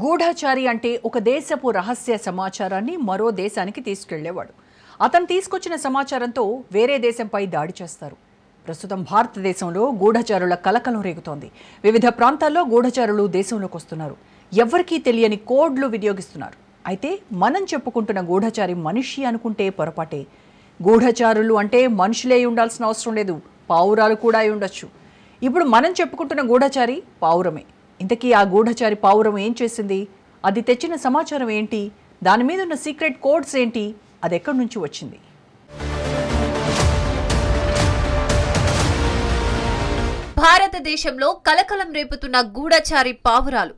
గూఢచారి అంటే ఒక దేశపు రహస్య సమాచారాన్ని మరో దేశానికి తీసుకెళ్లేవాడు. అతను తీసుకొచ్చిన సమాచారంతో వేరే దేశంపై దాడి చేస్తారు. ప్రస్తుతం భారతదేశంలో గూఢచారుల కలకలం రేగుతోంది. వివిధ ప్రాంతాల్లో గూఢచారులు దేశంలోకి వస్తున్నారు. ఎవ్వరికీ తెలియని కోడ్లు వినియోగిస్తున్నారు. అయితే మనం చెప్పుకుంటున్న గూఢచారి మనిషి అనుకుంటే పొరపాటే. గూఢచారులు అంటే మనుషులే ఉండాల్సిన అవసరం లేదు, పావురాలు కూడా అయి ఉండొచ్చు. ఇప్పుడు మనం చెప్పుకుంటున్న గూఢచారి పావురమే. ఇంతకీ ఆ గూఢచారి పావురం ఏం చేసింది? అది తెచ్చిన సమాచారం ఏంటి? దాని మీద ఉన్న సీక్రెట్ కోడ్స్ ఏంటి? అది ఎక్కడి నుంచి వచ్చింది? భారతదేశంలో కలకలం రేపుతున్న గూఢచారి పావురాలు.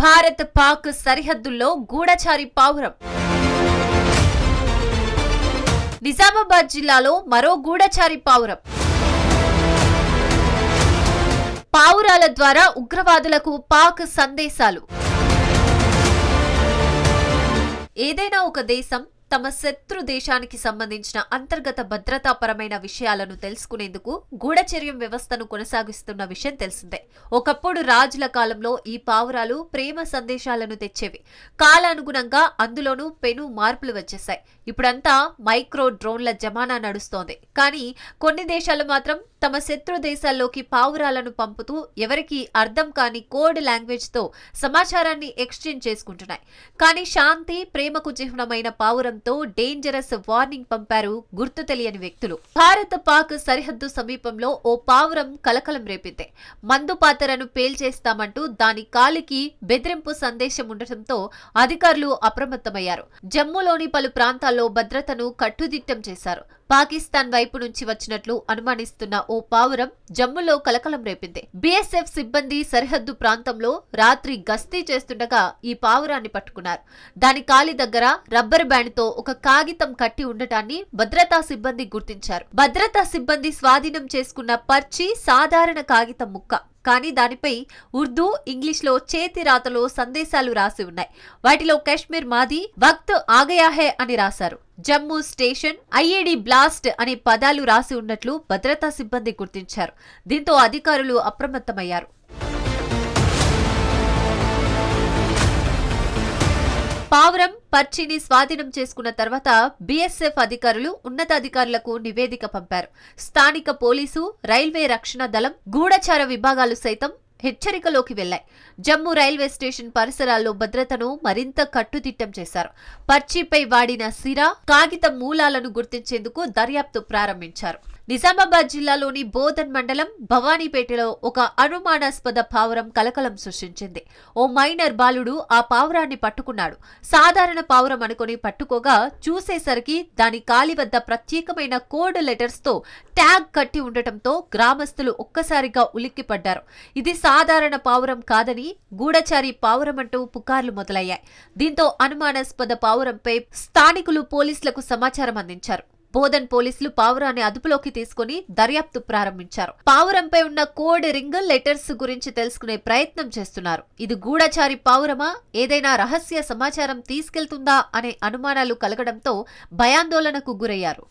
భారత్ పాక్ సరిహద్దుల్లో గూఢచారి పావురం. నిజామాబాద్ జిల్లాలో మరో గూఢచారి పావురం. పావురాల ద్వారా ఉగ్రవాదులకు పాక్ సందేశాలు. ఏదైనా ఒక దేశం తమ శత్రు దేశానికి సంబంధించిన అంతర్గత భద్రతాపరమైన విషయాలను తెలుసుకునేందుకు గూఢచర్యం వ్యవస్థను కొనసాగిస్తున్న విషయం తెలిసిందే. ఒకప్పుడు రాజుల కాలంలో ఈ పావురాలు ప్రేమ సందేశాలను తెచ్చేవి. కాలానుగుణంగా అందులోనూ పెను మార్పులు వచ్చేశాయి. ఇప్పుడంతా మైక్రో డ్రోన్ల జమానా నడుస్తోంది. కానీ కొన్ని దేశాలు మాత్రం తమ శత్రు దేశాల్లోకి పావురాలను పంపుతూ ఎవరికీ అర్థం కాని కోడ్ లాంగ్వేజ్ తో సమాచారాన్ని ఎక్స్చేంజ్ చేసుకుంటున్నాయి. కానీ శాంతి, ప్రేమకు చిహ్నమైన పావురంతో డేంజరస్ వార్నింగ్ పంపారు గుర్తు తెలియని వ్యక్తులు. భారత్ పాక్ సరిహద్దు సమీపంలో ఓ పావురం కలకలం రేపింది. మందు పాతరను పేల్చేస్తామంటూ దాని కాలికి బెదిరింపు సందేశం ఉండటంతో అధికారులు అప్రమత్తమయ్యారు. జమ్మూలోని పలు ప్రాంతాల్లో భద్రతను కట్టుదిట్టం చేశారు. పాకిస్తాన్ వైపు నుంచి వచ్చినట్లు అనుమానిస్తున్న ఓ పావురం జమ్మూలో కలకలం రేపింది. బీఎస్ఎఫ్ సిబ్బంది సరిహద్దు ప్రాంతంలో రాత్రి గస్తీ చేస్తుండగా ఈ పావురాన్ని పట్టుకున్నారు. దాని కాలి దగ్గర రబ్బర్ బ్యాండ్ తో ఒక కాగితం కట్టి ఉండటాన్ని భద్రతా సిబ్బంది గుర్తించారు. భద్రతా సిబ్బంది స్వాధీనం చేసుకున్న పర్చి సాధారణ కాగితం ముక్క. కానీ దానిపై ఉర్దూ, ఇంగ్లీష్లో చేతి రాతలో సందేశాలు రాసి ఉన్నాయి. వాటిలో కశ్మీర్ మాది, వక్త్ ఆగయా హై అని రాశారు. జమ్మూ స్టేషన్, ఐఈడీ బ్లాస్ట్ అనే పదాలు రాసి ఉన్నట్లు భద్రతా సిబ్బంది గుర్తించారు. దీంతో అధికారులు అప్రమత్తమయ్యారు. పావురం పర్చిని స్వాధీనం చేసుకున్న తర్వాత బీఎస్ఎఫ్ అధికారులు ఉన్నతాధికారులకు నివేదిక పంపారు. స్థానిక పోలీసు, రైల్వే రక్షణ దళం, గూఢచార విభాగాలు సైతం హెచ్చరికలోకి వెళ్లాయి. జమ్మూ రైల్వే స్టేషన్ పరిసరాల్లో భద్రతను మరింత కట్టుదిట్టం చేశారు. పర్చిపై వాడిన సిరా, కాగితం మూలాలను గుర్తించేందుకు దర్యాప్తు ప్రారంభించారు. నిజామాబాద్ జిల్లాలోని బోధన్ మండలం భవానీపేటలో ఒక అనుమానాస్పద పావురం కలకలం సృష్టించింది. ఓ మైనర్ బాలుడు ఆ పావురాన్ని పట్టుకున్నాడు. సాధారణ పావురం అనుకుని పట్టుకోగా చూసేసరికి దాని కాలి వద్ద ప్రత్యేకమైన కోడ్ లెటర్స్ తో ట్యాగ్ కట్టి ఉండటంతో గ్రామస్తులు ఒక్కసారిగా ఉలిక్కిపడ్డారు. ఇది సాధారణ పావురం కాదని, గూఢచారి పావురం అంటూ పుకార్లు మొదలయ్యాయి. దీంతో అనుమానాస్పద పావురంపై స్థానికులు పోలీసులకు సమాచారం అందించారు. బోధన్ పోలీసులు పావురాన్ని అదుపులోకి తీసుకుని దర్యాప్తు ప్రారంభించారు. పావురంపై ఉన్న కోడ్ రింగ్, లెటర్స్ గురించి తెలుసుకునే ప్రయత్నం చేస్తున్నారు. ఇది గూఢచారి పావురమా, ఏదైనా రహస్య సమాచారం తీసుకెళ్తుందా అనే అనుమానాలు కలగడంతో భయాందోళనకు గురయ్యారు.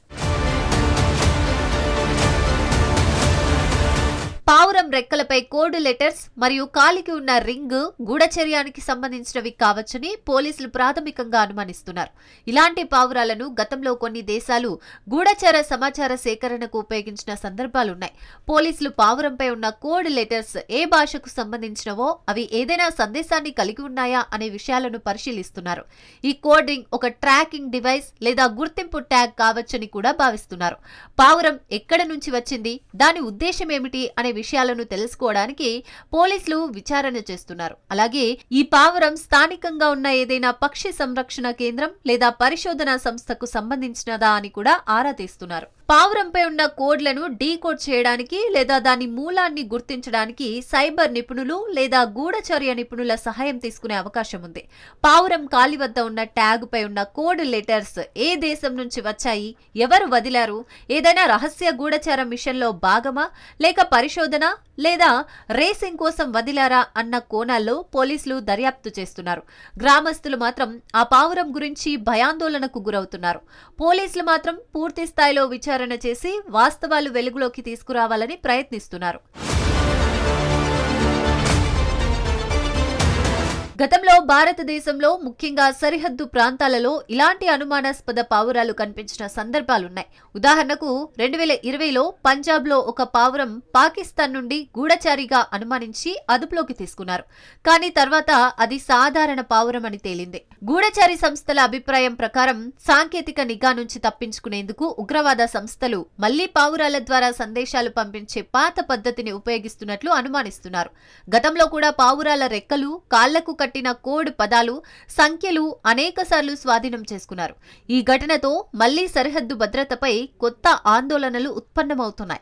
పావురం రెక్కలపై కోడ్ లెటర్స్ మరియు కాలికి ఉన్న రింగ్ గూఢచర్యానికి సంబంధించినవి కావచ్చని పోలీసులు ప్రాథమికంగా అనుమానిస్తున్నారు. ఇలాంటి పావురాలను గతంలో కొన్ని దేశాలు గూఢచార సమాచార సేకరణకు ఉపయోగించిన సందర్భాలున్నాయి. పోలీసులు పావురంపై ఉన్న కోడ్ లెటర్స్ ఏ భాషకు సంబంధించినవో, అవి ఏదైనా సందేశాన్ని కలిగి ఉన్నాయా అనే విషయాలను పరిశీలిస్తున్నారు. ఈ కోడ్ రింగ్ ఒక ట్రాకింగ్ డివైస్ లేదా గుర్తింపు ట్యాగ్ కావచ్చని కూడా భావిస్తున్నారు. పావురం ఎక్కడ నుంచి వచ్చింది, దాని ఉద్దేశం ఏమిటి అనే విషయాలను తెలుసుకోవడానికి పోలీసులు విచారణ చేస్తున్నారు. అలాగే ఈ పావురం స్థానికంగా ఉన్న ఏదైనా పక్షి సంరక్షణ కేంద్రం లేదా పరిశోధనా సంస్థకు సంబంధించినదా అని కూడా ఆరా తీస్తున్నారు. పావురంపై ఉన్న కోడ్లను డీకోడ్ చేయడానికి లేదా దాని మూలాన్ని గుర్తించడానికి సైబర్ నిపుణులు లేదా గూఢచర్య నిపుణుల సహాయం తీసుకునే అవకాశం ఉంది. పావురం కాలి వద్ద ఉన్న ట్యాగ్ పై ఉన్న కోడ్ లెటర్స్ ఏ దేశం నుంచి వచ్చాయి, ఎవరు వదిలారు, ఏదైనా రహస్య గూఢచార మిషన్లో భాగమా, లేక పరిశోధన లేదా రేసింగ్ కోసం వదిలారా అన్న కోణాల్లో పోలీసులు దర్యాప్తు చేస్తున్నారు. గ్రామస్తులు మాత్రం ఆ పావురం గురించి భయాందోళనకు గురవుతున్నారు. పోలీసులు మాత్రం పూర్తి స్థాయిలో విచారణ చేసి వాస్తవాలు వెలుగులోకి తీసుకురావాలని ప్రయత్నిస్తున్నారు. గతంలో భారతదేశంలో ముఖ్యంగా సరిహద్దు ప్రాంతాలలో ఇలాంటి అనుమానాస్పద పావురాలు కనిపించిన సందర్భాలున్నాయి. ఉదాహరణకు 2020లో పంజాబ్లో ఒక పావురం పాకిస్తాన్ నుండి గూఢచారిగా అనుమానించి అదుపులోకి తీసుకున్నారు. కానీ తర్వాత అది సాధారణ పావురం అని తేలింది. గూఢచారి సంస్థల అభిప్రాయం ప్రకారం సాంకేతిక నిఘా నుంచి తప్పించుకునేందుకు ఉగ్రవాద సంస్థలు మళ్లీ పావురాల ద్వారా సందేశాలు పంపించే పాత పద్ధతిని ఉపయోగిస్తున్నట్లు అనుమానిస్తున్నారు. గతంలో కూడా పావురాల రెక్కలు, కాళ్లకు కట్టిన కోడ్ పదాలు, సంఖ్యలు అనేకసార్లు స్వాధీనం చేసుకున్నారు. ఈ ఘటనతో మళ్లీ సరిహద్దు భద్రతపై కొత్త ఆందోళనలు ఉత్పన్నమవుతున్నాయి.